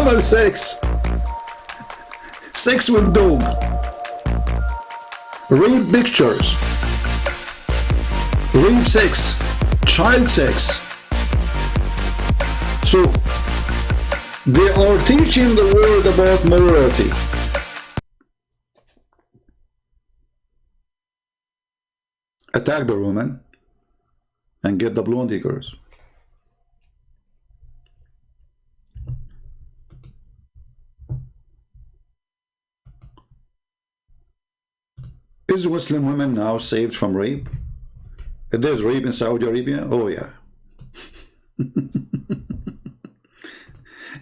Camel sex. Sex with dog. Rape pictures. Rape sex. Child sex. So they are teaching the world about morality. Attack the woman and get the blondie girls. Is Muslim women now saved from rape? If there's rape in Saudi Arabia, oh yeah.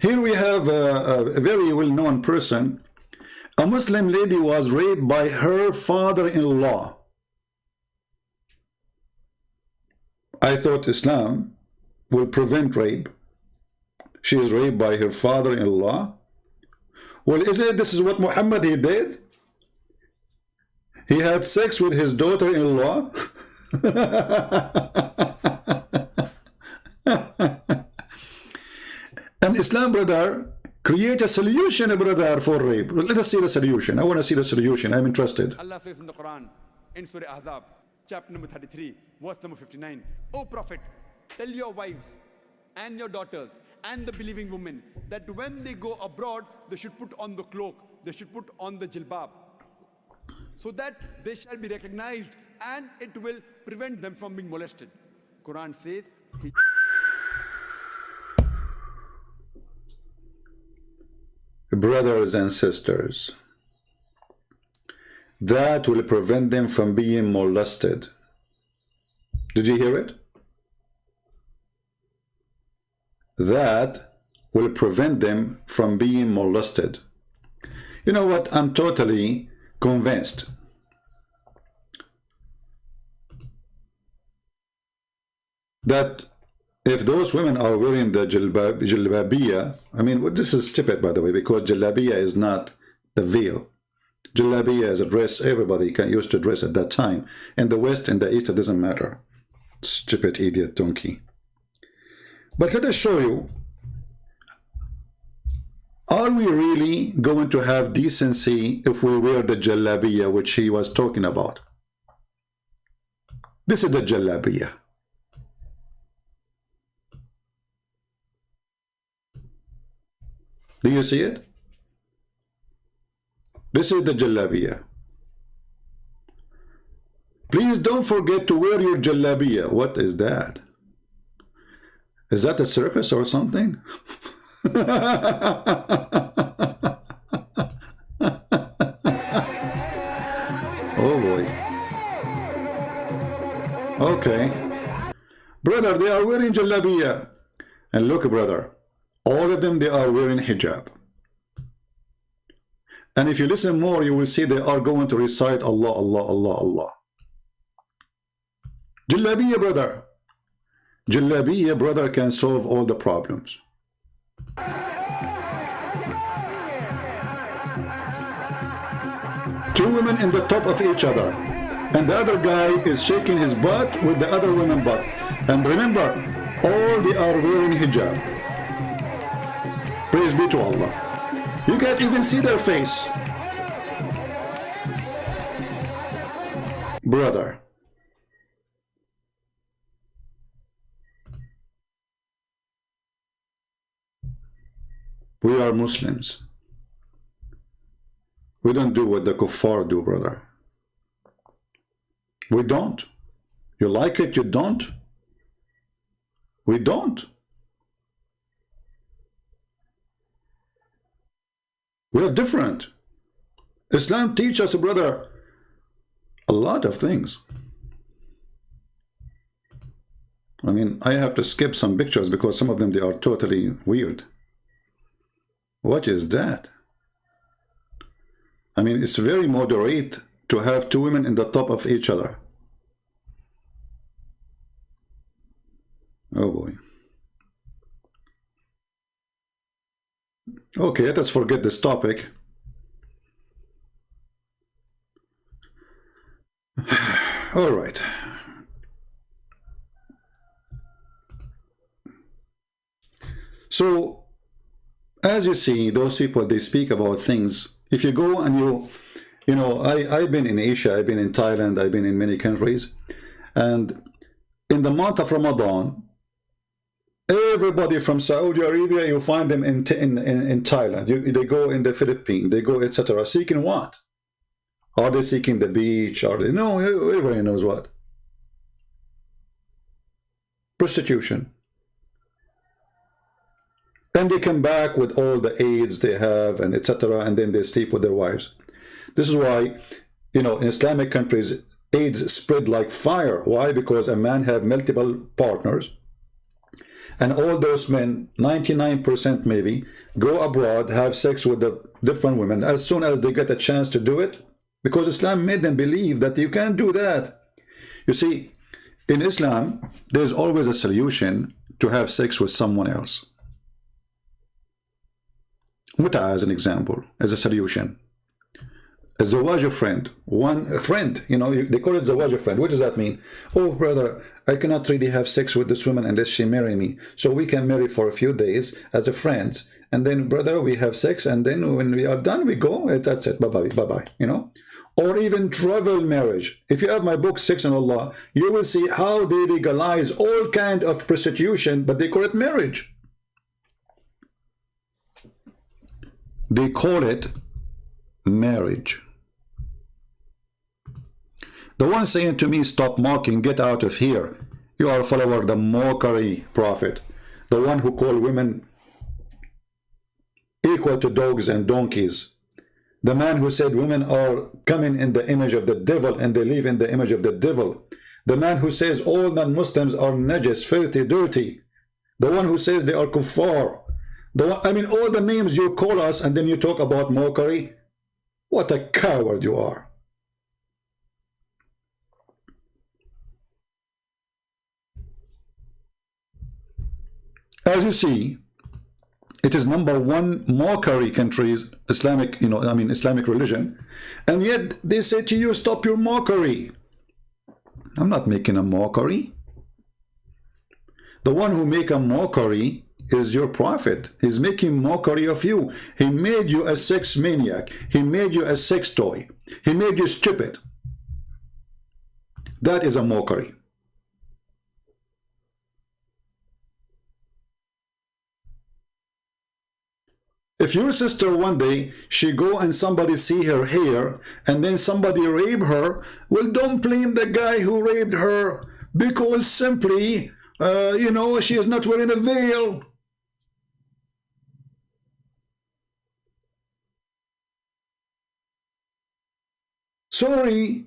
Here we have a very well-known person. A Muslim lady was raped by her father-in-law. I thought Islam will prevent rape. She is raped by her father-in-law. Well, this is what Muhammad he did? He had sex with his daughter-in-law. And Islam, brother, create a solution, brother, for rape. Let us see the solution. I want to see the solution. I'm interested. Allah says in the Quran, in Surah Ahzab, chapter number 33, verse number 59, O Prophet, tell your wives and your daughters and the believing women that when they go abroad, they should put on the cloak, they should put on the jilbab, so that they shall be recognized and it will prevent them from being molested. Quran says, brothers and sisters, that will prevent them from being molested. Did you hear it? That will prevent them from being molested. You know what? I'm totally convinced that if those women are wearing the jilbabiyya, I mean, this is stupid, by the way, because jilbabiyya is not the veil. Jilbabiyya is a dress everybody used to dress at that time. In the West, in the East, it doesn't matter. Stupid idiot donkey. But let us show you, are we really going to have decency if we wear the jalabiya which he was talking about? This is the jalabiya. Do you see it? This is the jalabiya. Please don't forget to wear your jalabiya. What is that? Is that a circus or something? Oh boy. Okay. Brother, they are wearing jalabiya. And look, brother, all of them, they are wearing hijab. And if you listen more, you will see they are going to recite Allah, Allah, Allah, Allah. Jalabiya, brother. Jalabiya, brother, can solve all the problems. Two women in the top of each other, and the other guy is shaking his butt with the other woman's butt. And remember, all they are wearing hijab. Praise be to Allah. You can't even see their face. Brother, we are Muslims. We don't do what the kuffar do, brother. We don't. You like it, you don't. We don't. We are different. Islam teaches us, brother, a lot of things. I mean, I have to skip some pictures because some of them, they are totally weird. What is that? I mean, it's very moderate to have two women in the top of each other. Oh boy. Okay, let us forget this topic. All right. So, as you see, those people, they speak about things. If you go and you know, I've been in Asia, I've been in Thailand, I've been in many countries, and in the month of Ramadan, everybody from Saudi Arabia, you find them in Thailand. They go in the Philippines, they go, etc. Seeking what? Are they seeking the beach? Are they? No, everybody knows what. Prostitution. And they come back with all the AIDS they have, and etc. And then they sleep with their wives. This is why, you know, in Islamic countries, AIDS spread like fire. Why? Because a man have multiple partners. And all those men, 99% maybe, go abroad, have sex with the different women as soon as they get a chance to do it, because Islam made them believe that you can't do that. You see, in Islam, there's always a solution to have sex with someone else. Muta, as an example, as a solution. A zawaj friend, a friend, you know, they call it zawaj friend. What does that mean? Oh, brother, I cannot really have sex with this woman unless she marry me. So we can marry for a few days as a friends. And then, brother, we have sex. And then when we are done, we go. That's it. Bye-bye. Bye-bye. You know? Or even travel marriage. If you have my book, Sex and Allah, you will see how they legalize all kind of prostitution, but they call it marriage. They call it marriage. The one saying to me, stop mocking, get out of here. You are a follower of the mockery prophet. The one who called women equal to dogs and donkeys. The man who said women are coming in the image of the devil and they live in the image of the devil. The man who says all non-Muslims are najis, filthy, dirty. The one who says they are kuffar. I mean, all the names you call us and then you talk about mockery. What a coward you are. As you see, it is #1 mockery countries, Islamic, you know, I mean Islamic religion, and yet they say to you, stop your mockery. I'm not making a mockery. The one who make a mockery is your prophet. He's making mockery of you. He made you a sex maniac. He made you a sex toy. He made you stupid. That is a mockery. If your sister one day, she go and somebody see her hair, and then somebody rape her, well, don't blame the guy who raped her, because simply, you know, she is not wearing a veil. Sorry.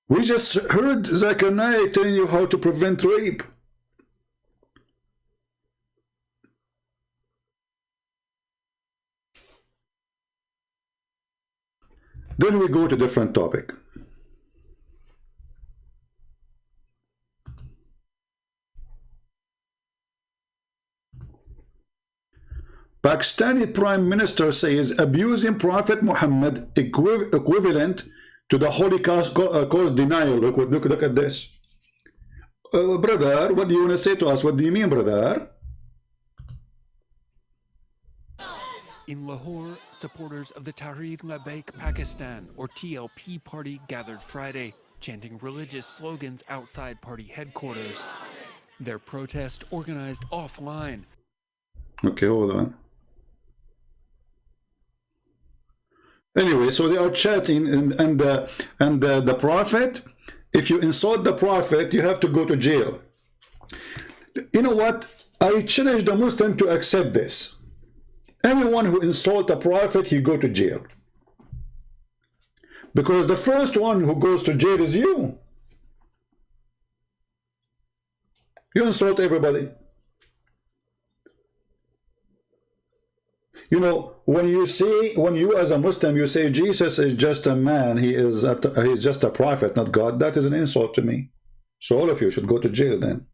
We just heard Zakir Naik telling you how to prevent rape. Then we go to different topic. Pakistani Prime Minister says abusing Prophet Muhammad equivalent to the Holocaust cause denial. Look at this. Brother, what do you want to say to us? What do you mean, brother? In Lahore, supporters of the Tehreek Labbaik Pakistan, or TLP party, gathered Friday, chanting religious slogans outside party headquarters. Their protest organized offline. Okay, hold on. Anyway, so they are chatting, and the prophet, if you insult the prophet, you have to go to jail. You know what? I challenge the Muslim to accept this. Anyone who insults a prophet, he go to jail. Because the first one who goes to jail is you. You insult everybody. You know, when you as a Muslim, you say Jesus is just a man, he's just a prophet, not God, that is an insult to me. So all of you should go to jail then.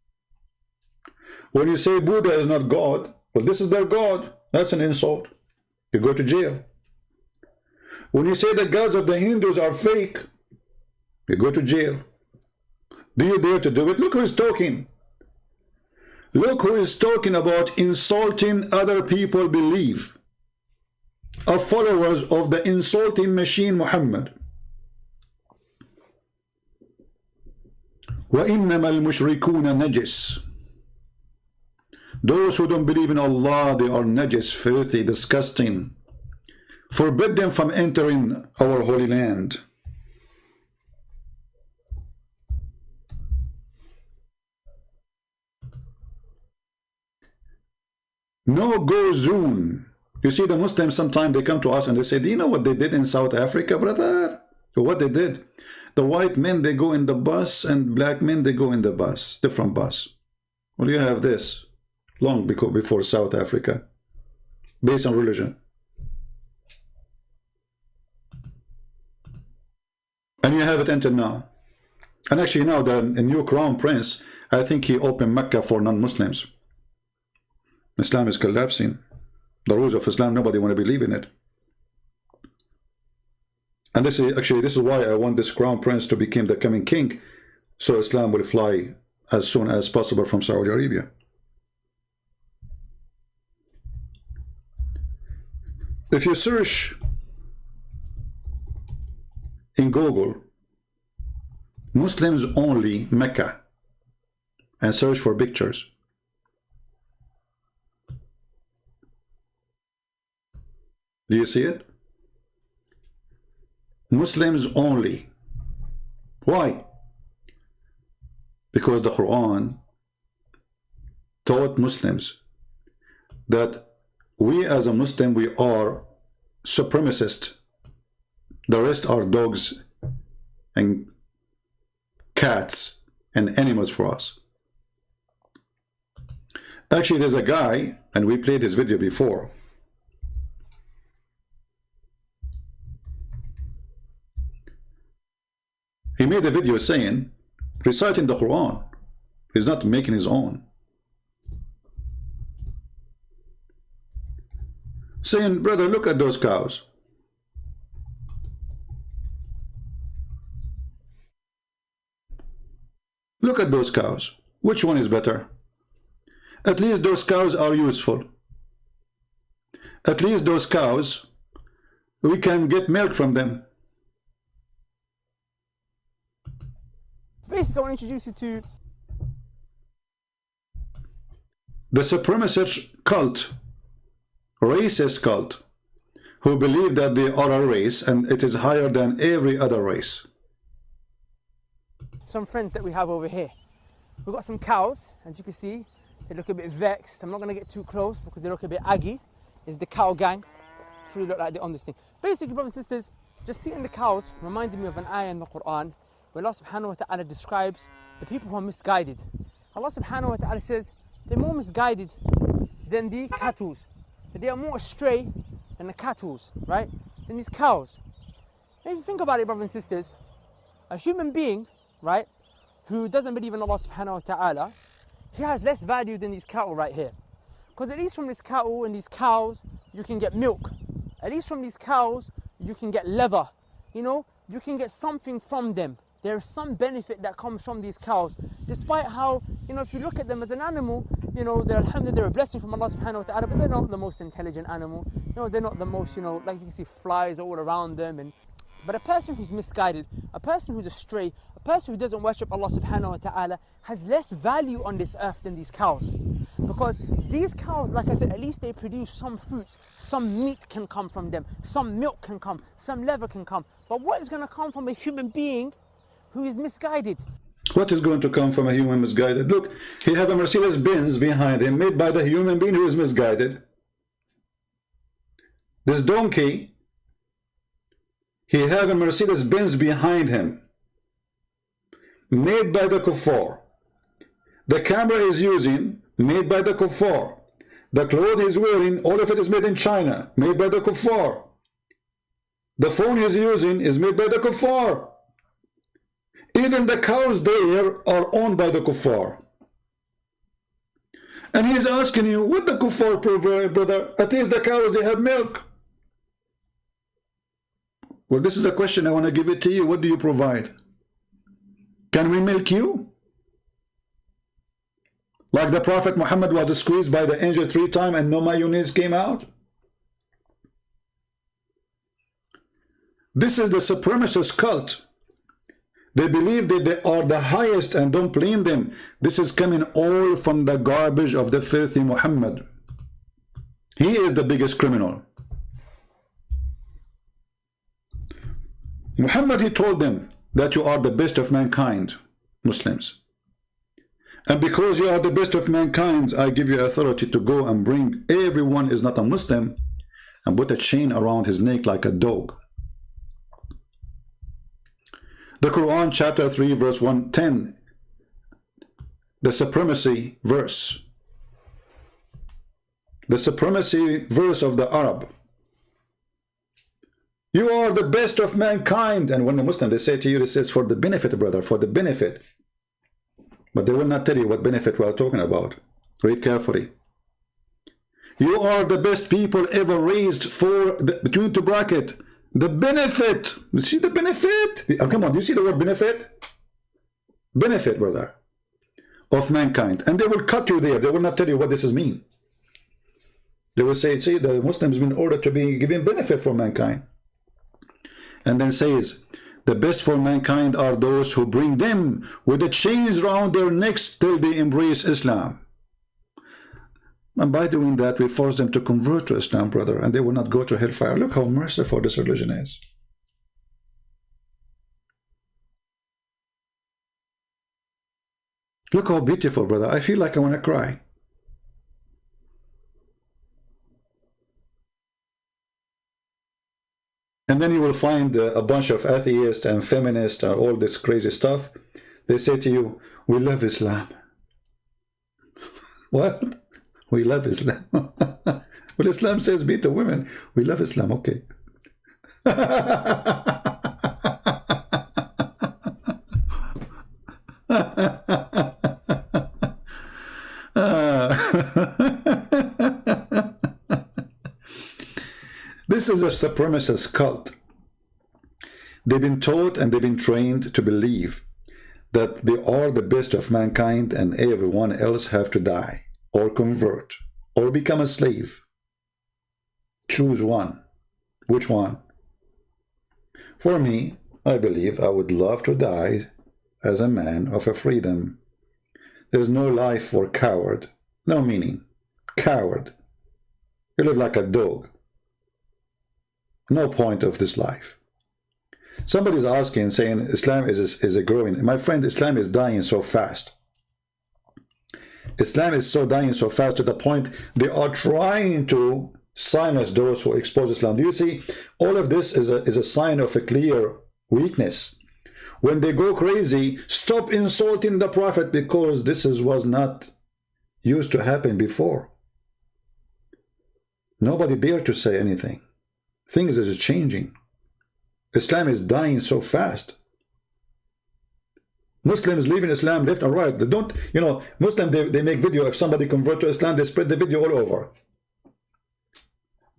When you say Buddha is not God, well, this is their God, that's an insult. You go to jail. When you say the gods of the Hindus are fake, you go to jail. Do you dare to do it? Look who is talking. Look who is talking about insulting other people belief. Are followers of the insulting machine Muhammad. وَإِنَّمَا الْمُشْرِكُونَ نَجِسٌ. Those who don't believe in Allah, they are najis, filthy, disgusting. Forbid them from entering our holy land. No-go zone. You see, the Muslims sometimes they come to us and they say, do you know what they did in South Africa, brother? What they did? The white men, they go in the bus, and black men, they go in the bus, different bus. Well, you have this long before South Africa, based on religion. And you have it until now. And actually now, the new crown prince, I think he opened Mecca for non-Muslims. Islam is collapsing. The rules of Islam, nobody want to believe in it. And this is why I want this crown prince to become the coming king, so Islam will fly as soon as possible from Saudi Arabia. If you search in Google Muslims only Mecca and search for pictures, do you see it? Muslims only. Why? Because the Quran taught Muslims that we as a Muslim, we are supremacist. The rest are dogs and cats and animals for us. Actually, there's a guy, and we played his video before. He made a video saying, reciting the Quran. He's not making his own. Saying, brother, look at those cows. Look at those cows. Which one is better? At least those cows are useful. At least those cows, we can get milk from them. Basically, I want to introduce you to the supremacist cult, racist cult, who believe that they are a race and it is higher than every other race. some friends that we have over here. We've got some cows, as you can see. They look a bit vexed. I'm not going to get too close because they look a bit aggy. It's the cow gang. They look like they're on this thing. Basically, brothers and sisters, just seeing the cows reminded me of an ayah in the Quran where Allah subhanahu wa ta'ala describes the people who are misguided. Allah subhanahu wa ta'ala says they're more misguided than the cattle. They are more astray than the cattle, right? Than these cows. And if you think about it, brothers and sisters, a human being, right, who doesn't believe in Allah subhanahu wa ta'ala, he has less value than these cattle right here. Because at least from this cattle and these cows, you can get milk. At least from these cows, you can get leather. You know, you can get something from them. There is some benefit that comes from these cows. Despite how, you know, if you look at them as an animal, you know, alhamdulillah, they're a blessing from Allah subhanahu wa ta'ala, but they're not the most intelligent animal. You know, they're not the most, you know, like you can see flies all around them. But a person who's misguided, a person who's astray, a person who doesn't worship Allah subhanahu wa ta'ala has less value on this earth than these cows. Because these cows, like I said, at least they produce some fruits, some meat can come from them, some milk can come, some leather can come. But what is going to come from a human being who is misguided? What is going to come from a human misguided? Look, he have a Mercedes-Benz behind him made by the human being who is misguided. This donkey, he have a Mercedes-Benz behind him made by the kuffar. The camera is using, made by the kuffar. The clothes he's wearing, all of it is made in China, made by the kuffar. The phone he's using is made by the kuffar. Even the cows there are owned by the kuffar. And he's asking you, what the kuffar provide, brother? At least the cows, they have milk. Well, this is a question I want to give it to you. What do you provide? Can we milk you? Like the Prophet Muhammad was squeezed by the angel 3 times and no mayonnaise came out? This is the supremacist cult. They believe that they are the highest, and don't blame them. This is coming all from the garbage of the filthy Muhammad. He is the biggest criminal. Muhammad, he told them that you are the best of mankind, Muslims. And because you are the best of mankind, I give you authority to go and bring everyone is not a Muslim and put a chain around his neck like a dog. The Quran chapter 3 verse 110, the supremacy verse. The supremacy verse of the Arab. You are the best of mankind. And when a Muslim, they say to you, it says for the benefit, brother, for the benefit. But they will not tell you what benefit we are talking about. Read carefully. You are the best people ever raised for, between two brackets, the benefit. You see the benefit? Oh, come on, do you see the word benefit? Benefit, brother, of mankind. And they will cut you there. They will not tell you what this is mean. They will say, see, the Muslims been ordered to be given benefit for mankind. And then says, the best for mankind are those who bring them with the chains round their necks till they embrace Islam. And by doing that, we force them to convert to Islam, brother, and they will not go to hellfire. Look how merciful this religion is. Look how beautiful, brother. I feel like I want to cry. And then you will find a bunch of atheists and feminists and all this crazy stuff. They say to you, we love Islam. What? We love Islam. Well, Islam says be to women. We love Islam, okay. This is a supremacist cult. They've been taught and they've been trained to believe that they are the best of mankind and everyone else have to die or convert or become a slave. Choose one. Which one? For me, I believe I would love to die as a man of a freedom. There's no life for coward. No meaning. Coward. You live like a dog. No point of this life. Somebody's asking, saying Islam is a growing. My friend, Islam is dying so fast. Islam is so dying so fast to the point they are trying to silence those who expose Islam. Do you see? All of this is a sign of a clear weakness. When they go crazy, stop insulting the Prophet because this was not used to happen before. Nobody dared to say anything. Things are changing. Islam is dying so fast. Muslims leaving Islam left and right. They don't, you know, Muslims, they make video. If somebody convert to Islam, they spread the video all over.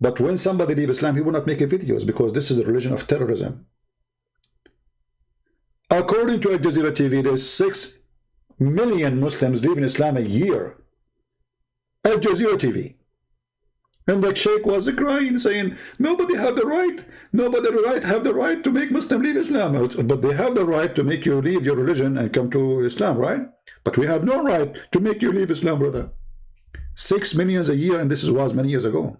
But when somebody leave Islam, he will not make videos because this is a religion of terrorism. According to Al Jazeera TV, there's 6 million Muslims leaving Islam a year. Al Jazeera TV. And the sheikh was crying, saying, nobody have the right, have the right to make Muslim leave Islam. But they have the right to make you leave your religion and come to Islam, right? But we have no right to make you leave Islam, brother. 6 million a year, and this was many years ago.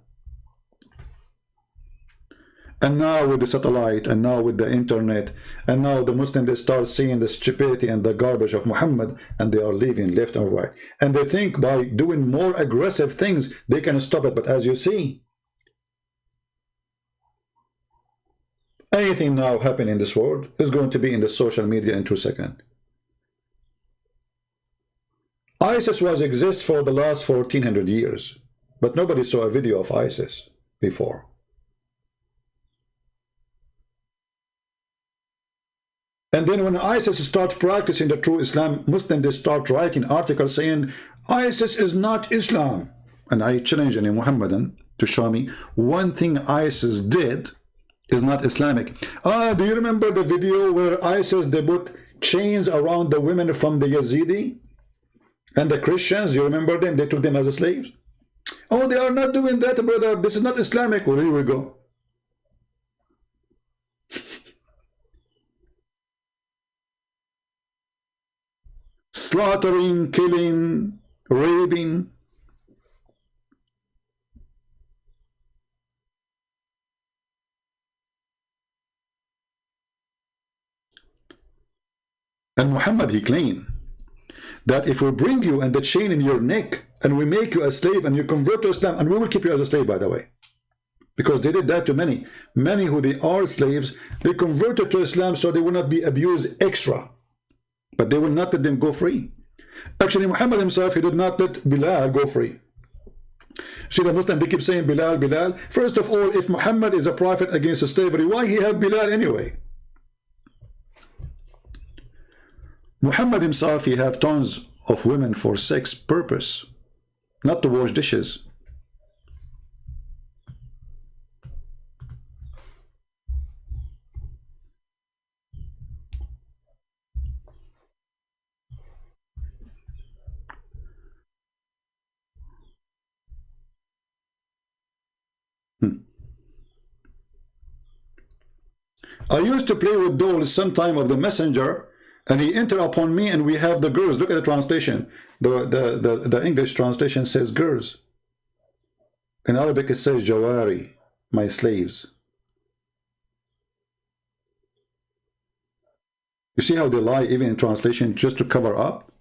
And now with the satellite, and now with the internet, and now the Muslims, they start seeing the stupidity and the garbage of Muhammad, and they are leaving left and right. And they think by doing more aggressive things, they can stop it. But as you see, anything now happening in this world is going to be in the social media in 2 seconds. ISIS exists for the last 1400 years, but nobody saw a video of ISIS before. And then when ISIS start practicing the true Islam, Muslims, they start writing articles saying, ISIS is not Islam. And I challenge any Muhammadan to show me one thing ISIS did is not Islamic. Do you remember the video where ISIS, they put chains around the women from the Yazidi? And the Christians, you remember them? They took them as slaves. Oh, they are not doing that, brother. This is not Islamic. Well, here we go. Slaughtering, killing, raping. And Muhammad, he claimed that if we bring you and the chain in your neck and we make you a slave and you convert to Islam, and we will keep you as a slave, by the way, because they did that to many who they are slaves, they converted to Islam so they will not be abused extra, but they will not let them go free. Actually, Muhammad himself, he did not let Bilal go free. See, the Muslim, they keep saying Bilal, Bilal. First of all, if Muhammad is a prophet against slavery, why he have Bilal anyway? Muhammad himself, he have tons of women for sex purpose, not to wash dishes. I used to play with dolls sometime of the messenger, and he entered upon me, and we have the girls. Look at the translation. The English translation says girls. In Arabic it says jawari, my slaves. You see how they lie even in translation just to cover up?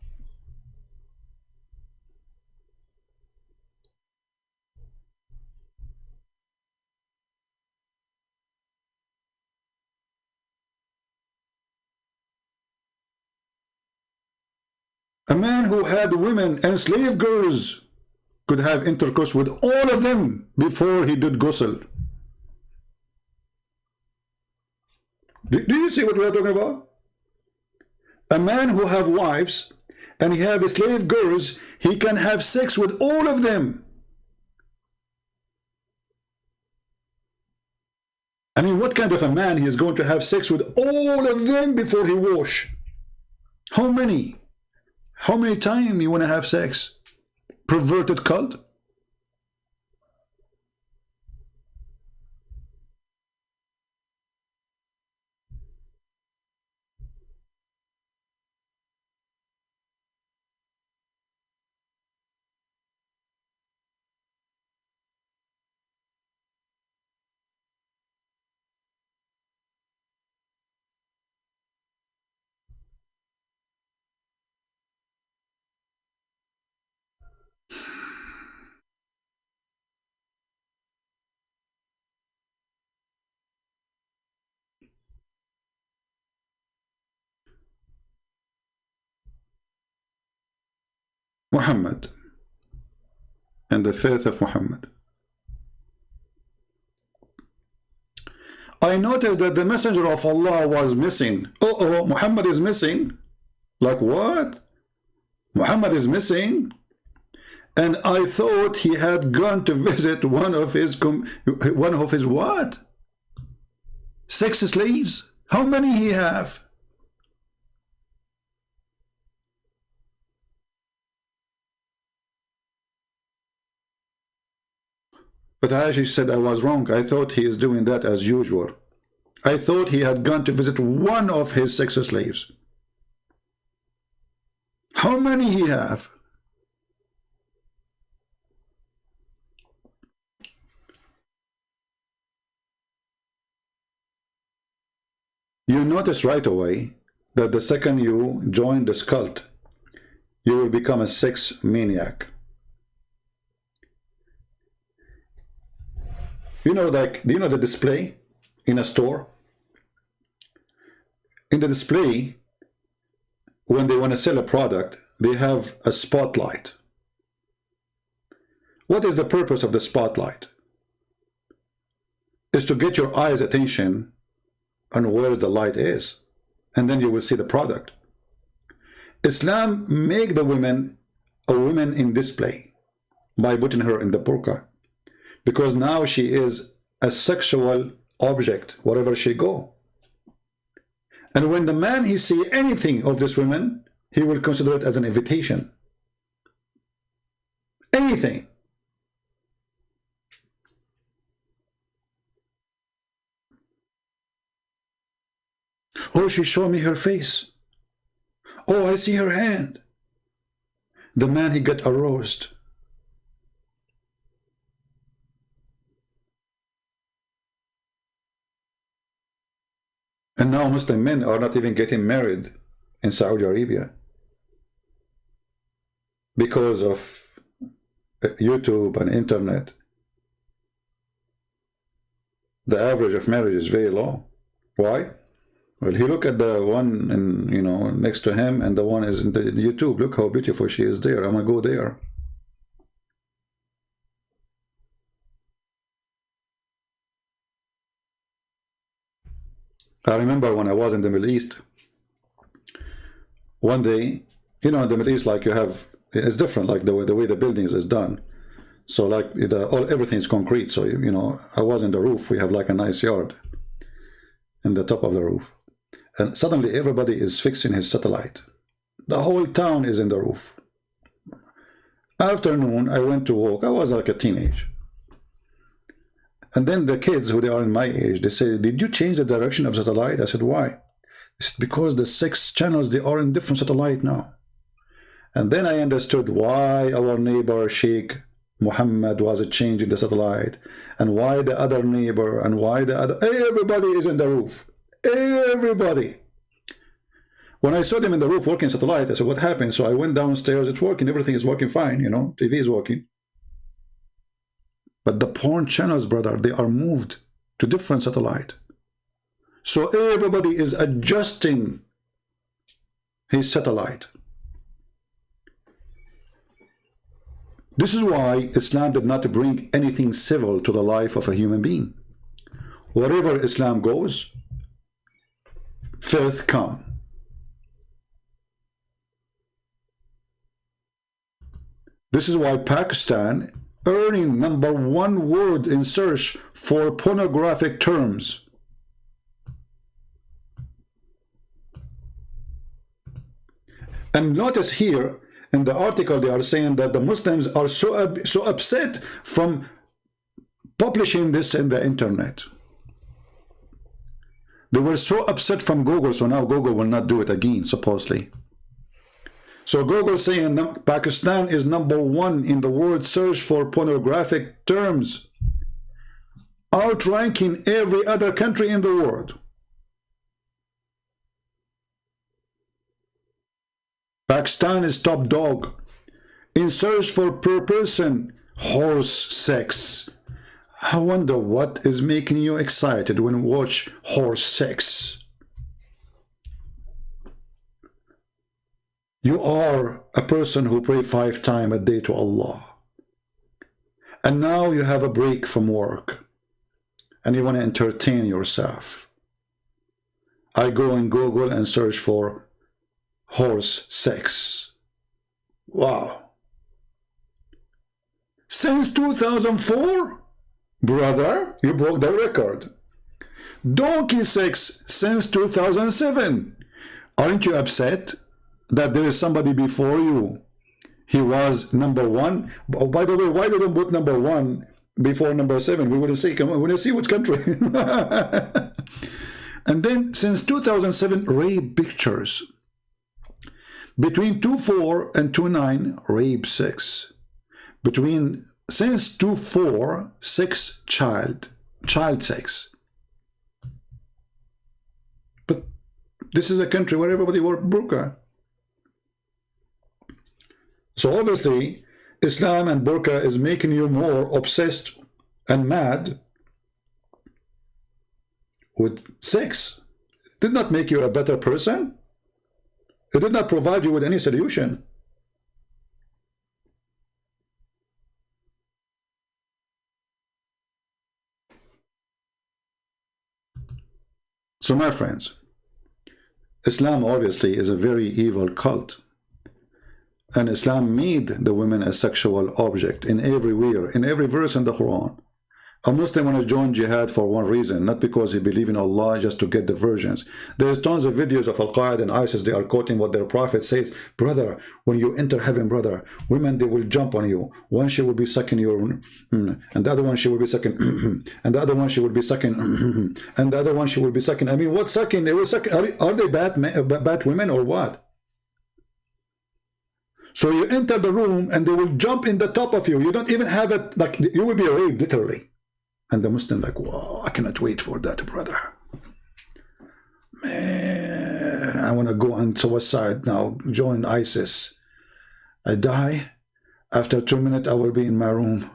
A man who had women and slave girls could have intercourse with all of them before he did ghusl. Do you see what we are talking about? A man who have wives and he have slave girls, he can have sex with all of them. I mean, what kind of a man he is going to have sex with all of them before he wash? How many? How many times you want to have sex? Perverted cult? Muhammad and the faith of Muhammad. I noticed that the messenger of Allah was missing. Oh, Muhammad is missing. Like what? Muhammad is missing? And I thought he had gone to visit one of his what? Sex slaves? How many he have? But Aisha said I was wrong. I thought he is doing that as usual. I thought he had gone to visit one of his sex slaves. How many he have? You notice right away that the second you join this cult, you will become a sex maniac. You know, like, do you know the display in a store? In the display, when they want to sell a product, they have a spotlight. What is the purpose of the spotlight? Is to get your eyes' attention on where the light is, and then you will see the product. Islam make the woman a woman in display by putting her in the burqa, because now she is a sexual object wherever she go. And when the man he see anything of this woman, he will consider it as an invitation. anything. Oh, she showed me her face. Oh, I see her hand. The man, he got aroused. And now Muslim men are not even getting married in Saudi Arabia because of YouTube and internet. The average of marriage is very low. Why? Well, he look at the one in, you know, next to him, and the one is in the YouTube. Look how beautiful she is there. I'm gonna go there. I remember when I was in the Middle East, one day, you know, in the Middle East, like you have, it's different, like the way the buildings is done. So like everything is concrete. So, you know, I was in the roof. We have like a nice yard in the top of the roof. And suddenly everybody is fixing his satellite. The whole town is in the roof. Afternoon, I went to walk. I was like a teenage. And then the kids, who they are in my age, they say, did you change the direction of satellite? I said, why? They said, because the 6 channels, they are in different satellite now. And then I understood why our neighbor Sheikh Mohammed was changing the satellite, and why the other neighbor, and why the other, everybody is in the roof. Everybody. When I saw them in the roof working satellite, I said, what happened? So I went downstairs. It's working. Everything is working fine. You know, TV is working. But the porn channels, brother, they are moved to different satellite. So everybody is adjusting his satellite. This is why Islam did not bring anything civil to the life of a human being. Wherever Islam goes, filth come. This is why Pakistan earning #1 word in search for pornographic terms. And notice here in the article they are saying that the Muslims are so upset from publishing this in the internet. They were so upset from Google, so now Google will not do it again, supposedly. So Google saying Pakistan is #1 in the word search for pornographic terms, outranking every other country in the world. Pakistan is top dog in search for per person horse sex. I wonder what is making you excited when you watch horse sex. You are a person who prays 5 times a day to Allah. And now you have a break from work. And you want to entertain yourself. I go in Google and search for horse sex. Wow. Since 2004? Brother, you broke the record. Donkey sex since 2007. Aren't you upset that there is somebody before you? He was #1. Oh, by the way, why didn't put #1 before #7? We would see, come on, we would see which country. And then since 2007, rape pictures. Between 24 and 29, rape 6. Since 24, 6 child sex. But this is a country where everybody wore burqa. So obviously, Islam and burqa is making you more obsessed and mad with sex. It did not make you a better person. It did not provide you with any solution. So my friends, Islam obviously is a very evil cult. And Islam made the women a sexual object in everywhere, in every verse in the Quran. A Muslim want to join jihad for one reason, not because he believes in Allah, just to get the versions. There's tons of videos of Al-Qaeda and ISIS, they are quoting what their prophet says. Brother, when you enter heaven, brother, women, they will jump on you. One, she will be sucking your, and the other one, she will be sucking, and the other one, she will be sucking, and the other one, she will be sucking. I mean, what sucking? They will suck. Are they bad women or what? So you enter the room and they will jump in the top of you. You don't even have it, like, you will be raped, literally. And the Muslim like, wow, I cannot wait for that, brother. Man, I want to go on suicide now, join ISIS. I die. After 2 minutes, I will be in my room.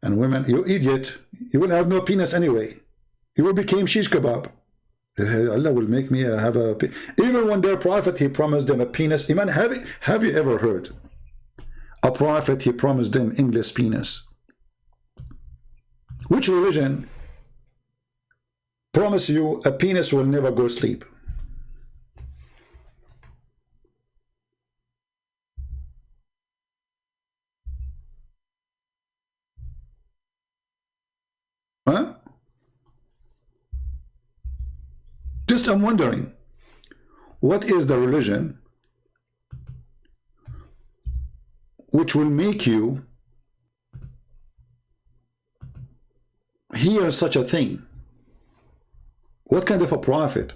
And women, you idiot, you will have no penis anyway. You will become shish kebab. Allah will make me have a... Even when their prophet, he promised them a penis. Iman, have you ever heard? A prophet, he promised them English penis. Which religion promise you a penis will never go sleep? Huh? Just I'm wondering, what is the religion which will make you hear such a thing? What kind of a prophet?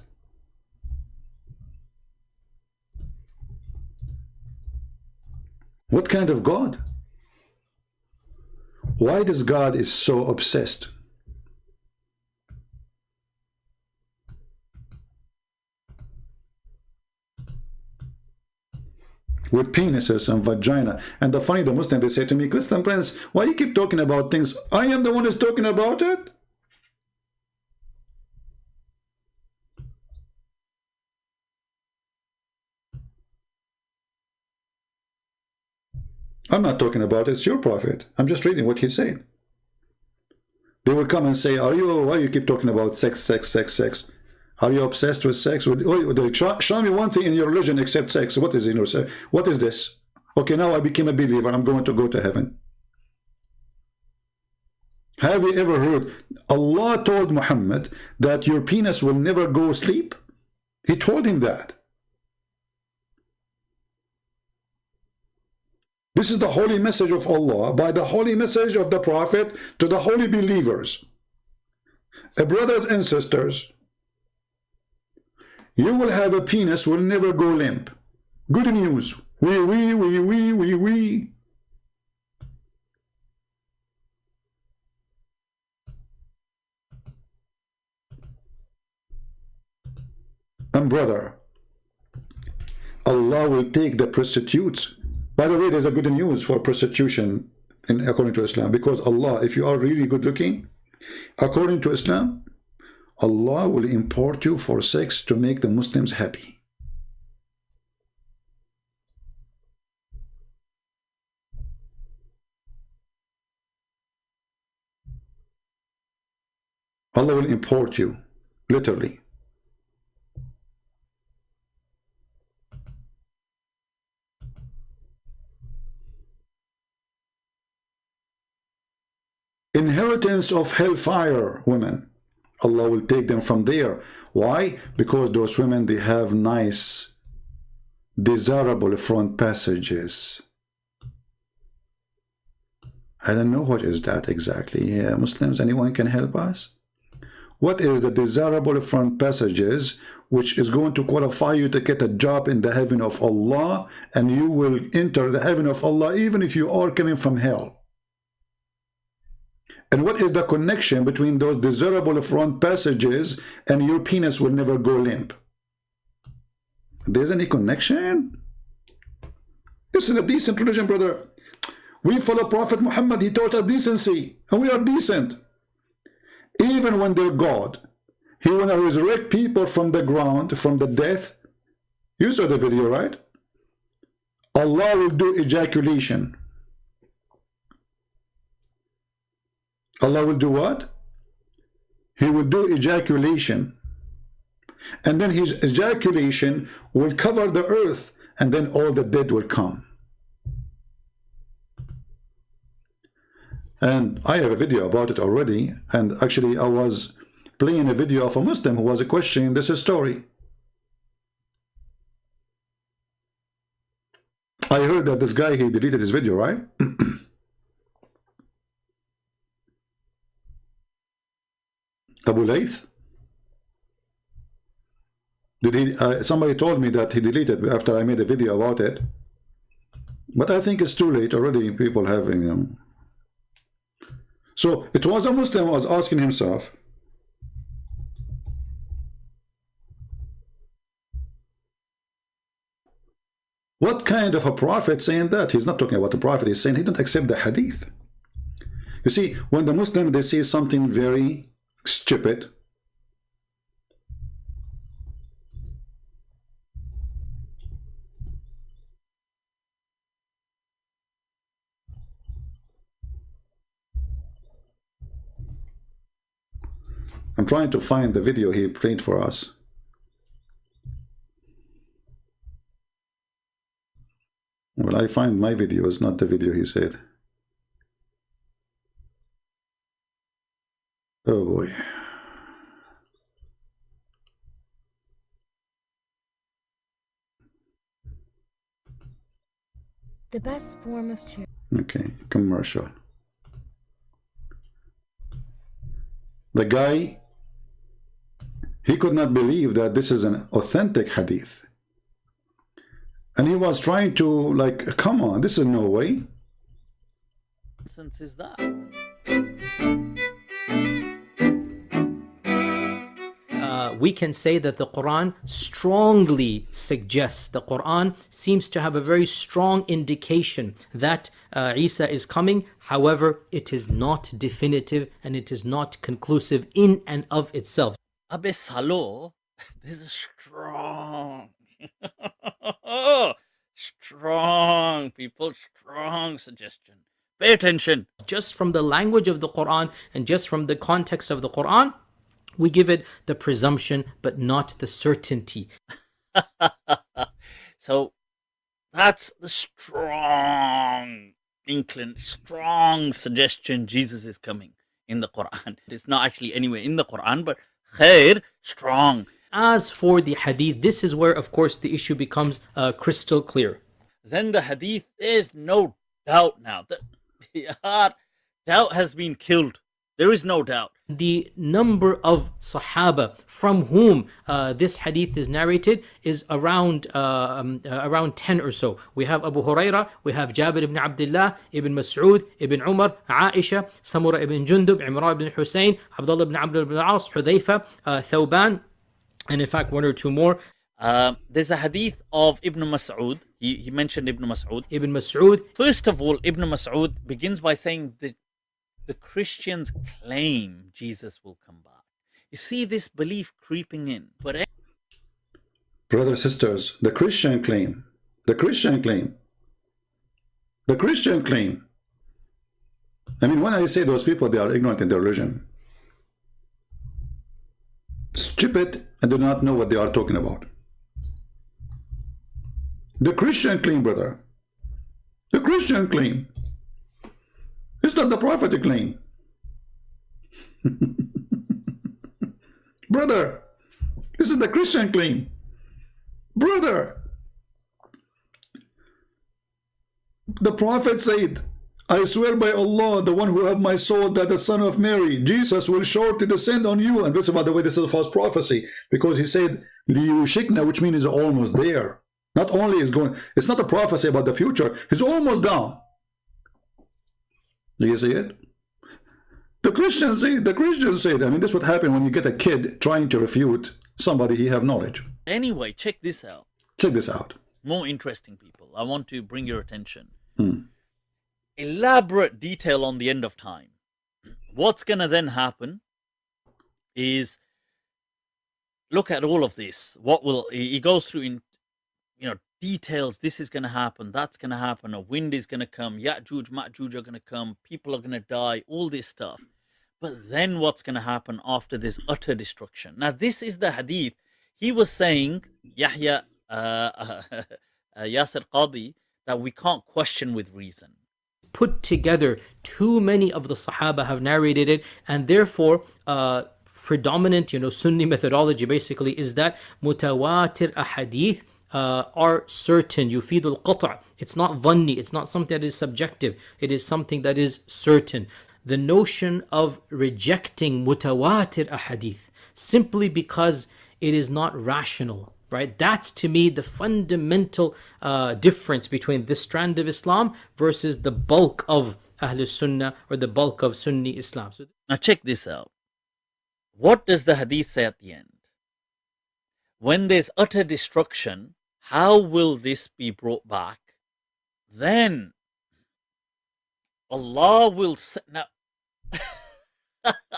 What kind of God? Why this God is so obsessed? With penises and vagina. And the funny, the Muslim, they say to me, Christian Prince, why you keep talking about things? I am the one who's talking about it. I'm not talking about it. It's your prophet. I'm just reading what he said. They will come and say, why you keep talking about sex, sex, sex, sex? Are you obsessed with sex? Show me one thing in your religion except sex. What is in your sex? What is this? Okay, now I became a believer. I'm going to go to heaven. Have you ever heard Allah told Muhammad that your penis will never go sleep? He told him that. This is the holy message of Allah by the holy message of the Prophet to the holy believers. Brothers and sisters, you will have a penis will never go limp. Good news. We. And brother, Allah will take the prostitutes. By the way, there's a good news for prostitution according to Islam, because Allah, if you are really good looking, according to Islam, Allah will import you for sex to make the Muslims happy. Allah will import you, literally. Inheritance of hellfire women. Allah will take them from there. Why? Because those women, they have nice, desirable front passages. I don't know what is that exactly. Yeah, Muslims, anyone can help us? What is the desirable front passages which is going to qualify you to get a job in the heaven of Allah, and you will enter the heaven of Allah even if you are coming from hell? And what is the connection between those desirable front passages and your penis will never go limp? There's any connection? This is a decent religion, brother. We follow Prophet Muhammad. He taught us decency, and we are decent. Even when they're God, he want to resurrect people from the ground, from the death. You saw the video, right? Allah will do ejaculation. Allah will do what? He will do ejaculation. And then his ejaculation will cover the earth, and then all the dead will come. And I have a video about it already. And actually, I was playing a video of a Muslim who was questioning this story. I heard that this guy, he deleted his video, right? Abu Layth? Did he? Somebody told me that he deleted after I made a video about it. But I think it's too late already. People have, you know. So it was a Muslim who was asking himself, what kind of a prophet saying that? He's not talking about the prophet. He's saying he don't accept the hadith. You see, when the Muslim, they say something very stupid, I'm trying to find the video he played for us. Well, I find my video is not the video he said. Oh boy. The best form of charity. Okay, commercial. The guy, he could not believe that this is an authentic hadith. And he was trying to, like, come on, this is no way. Nonsense is that? We can say that the Quran strongly suggests, the Quran seems to have a very strong indication that Isa is coming. However, it is not definitive and it is not conclusive in and of itself. Abyss, hello. This is strong. Strong, people, strong suggestion. Pay attention. Just from the language of the Quran and just from the context of the Quran, we give it the presumption, but not the certainty. So that's the strong strong suggestion Jesus is coming in the Quran. It's not actually anywhere in the Quran, but khair, strong. As for the hadith, this is where, of course, the issue becomes crystal clear. Then the hadith, there's no doubt now. Doubt has been killed. There is no doubt. The number of Sahaba from whom this hadith is narrated is around 10 or so. We have Abu Huraira, we have Jabir ibn Abdullah, Ibn Mas'ud, Ibn Umar, Aisha, Samura ibn Jundub, Imran ibn Hussein, Abdullah ibn Amr ibn al-As, Hudhayfa, Thawban, and in fact one or two more. There's a hadith of Ibn Mas'ud. He mentioned Ibn Mas'ud. Ibn Mas'ud. First of all, Ibn Mas'ud begins by saying that the Christians claim Jesus will come back. You see this belief creeping in. But brothers, sisters, the Christian claim. I mean, when I say those people, they are ignorant in their religion, stupid, and do not know what they are talking about. The Christian claim, brother. The Christian claim. It's not the prophetic claim. Brother, this is the Christian claim. Brother, the prophet said, I swear by Allah, the one who have my soul, that the son of Mary, Jesus, will shortly descend on you. And this, by the way, this is a false prophecy, because he said, Liyushikna, which means he's almost there. Not only is going, it's not a prophecy about the future, he's almost down. Do you see it? The Christians say, I mean, this would happen when you get a kid trying to refute somebody he have knowledge. anyway, check this out. Check this out. More interesting, people. I want to bring your attention. Elaborate detail on the end of time. What's going to then happen is, look at all of this. What will, he goes through in, details. This is going to happen. That's going to happen. A wind is going to come. Ya'juj, Ma'juj are going to come. People are going to die. All this stuff. But then what's going to happen after this utter destruction? Now, this is the hadith. He was saying, Yasir Qadi, that we can't question with reason. put together. Too many of the Sahaba have narrated it, and therefore predominant, Sunni methodology basically is that mutawatir ahadith are certain. Yufidul qata'. It's not dhanni. It's not something that is subjective. It is something that is certain. The notion of rejecting mutawatir ahadith simply because it is not rational, right? That's to me the fundamental difference between this strand of Islam versus the bulk of Ahl Sunnah or the bulk of Sunni Islam. So, now check this out. What does the hadith say at the end? When there's utter destruction, how will this be brought back? Then Allah will say, now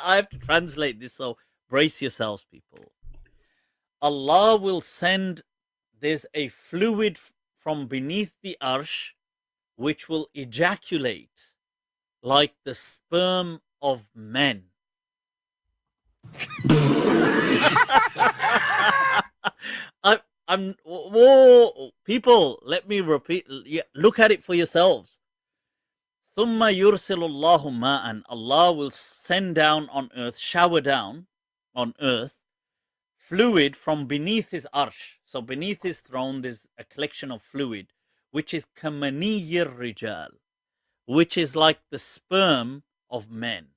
I have to translate this, so brace yourselves, people. Allah will send, there's a fluid from beneath the arsh which will ejaculate like the sperm of men. Whoa, people, let me repeat. Look at it for yourselves. ثُمَّ يُرْسِلُ اللَّهُ مَاءً. Allah will send down on earth, shower down on earth, fluid from beneath his arsh. So beneath his throne, there's a collection of fluid, which is kamaniyir rijal, which is like the sperm of men.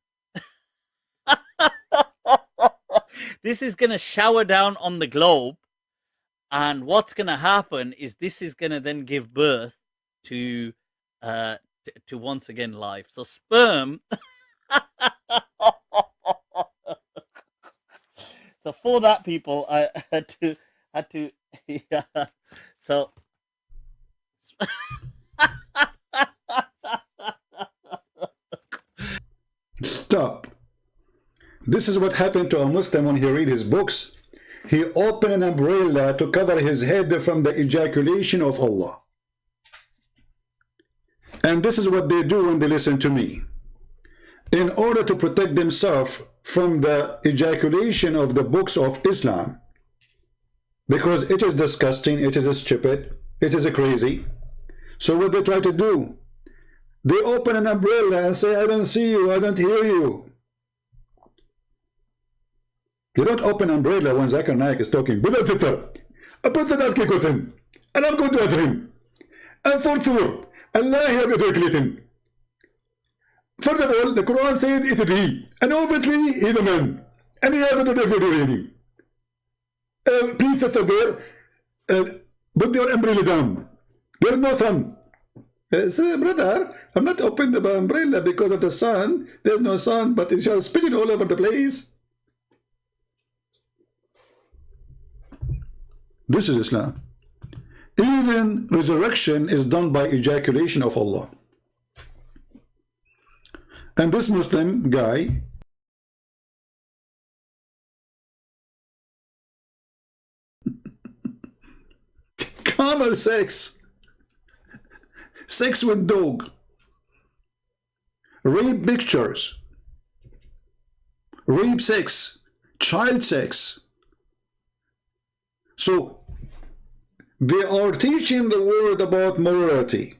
This is going to shower down on the globe, and what's going to happen is this is going to then give birth to once again life. So sperm. So for that, people, I had to yeah. So stop. This is what happened to a Muslim when he read his books. He opened an umbrella to cover his head from the ejaculation of Allah. And this is what they do when they listen to me. In order to protect themselves from the ejaculation of the books of Islam, because it is disgusting, it is stupid, it is crazy. So what they try to do, they open an umbrella and say, I don't see you, I don't hear you. You don't open an umbrella when Zakir Naik is talking. And I'm going to add him. And fourth word, Allah have ejaculation. First of all, the Quran says it is he. And obviously, he is a man. And he has a reading. Please, sister there, put your umbrella down. There is no sun. Say, brother, I'm not opening the umbrella because of the sun. There's no sun, but it's just spitting all over the place. This is Islam. Even resurrection is done by ejaculation of Allah. And this Muslim guy, carnal sex, sex with dog, rape pictures, rape sex, child sex. So they are teaching the world about morality.